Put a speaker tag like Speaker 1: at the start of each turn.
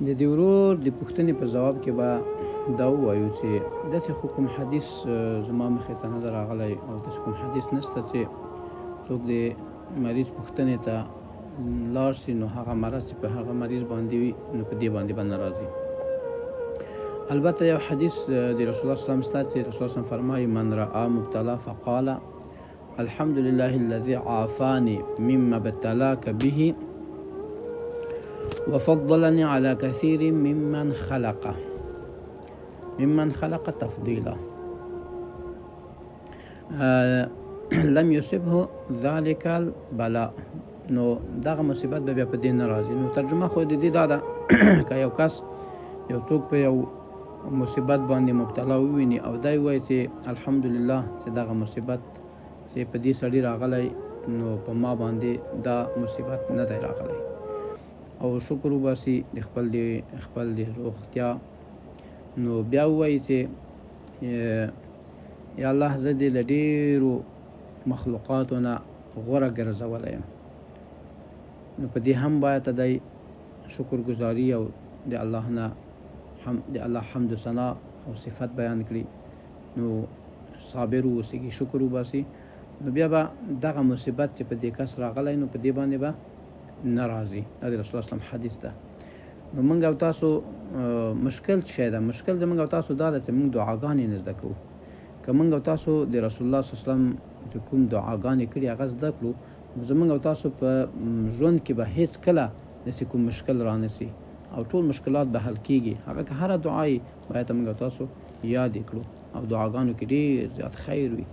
Speaker 1: د دې ورور د پوښتنې په ځواب کې به دا ووایو چې داسې خو کوم حدیث زما مخې ته نه ده راغلی او داسې کوم حدیث نشته چې څوک د مریض پوښتنې ته لاړ شي نو هغه مرض چې په هغه مریض باندې وي نو په دې باندې به نه راځي. البته یو حدیث د رسول الله صلی الله علیه وسلم شته چې رسول الله فرمایي من رأى مبتلا فقال الحمد لله الذي عافاني مما ابتلاك به وفضلني على كثير ممن خلق تفضيلا لم يصبه ذلك البلاء. نو دغه مصیبت به بیا په دې نه راځي. نو ترجمه خو د دې دا ده که یو کس یو څوک په یو مصیبت باندې مبتلا وویني او دی وایي چې الحمدلله چې دغه مصیبت چې په دې سړي راغلی نو په ما باندې دا مصیبت نه دی راغلی او شکر وباسي د خپل د روغتیا، نو بیا ووایي چې یا الله زه دې له ډېرو مخلوقاتو نه غوره ګرځولی یم. نو په دې هم باید دی شکر ګزاري او د الله نه د الله حمد و ثنا او صفت بیان کړي، نو صابر واوسي، شکر وباسي، نو بیا به دغه مصیبت چې په دې کس راغلی نو په دې باندې به نه راځي. دا د رسول الله صلی الله علیه وسلم حدیث ده. نو موږ او تاسو مشکل څه شی ده؟ مشکل زموږ او تاسو دا ده چې موږ دعاګانې نه زده کوو. که موږ او تاسو د رسول الله صلی الله علیه وسلم چې کوم دعاګانې کړي هغه زده کړو نو زموږ او تاسو په ژوند کې به هیڅ کله داسې کوم مشکل رانسي او ټول مشکلات به حل کیږي. هغه که هره دعا یې باید موږ او تاسو یاد کړو او دعاګانو کې ډېر زیات خیر وي.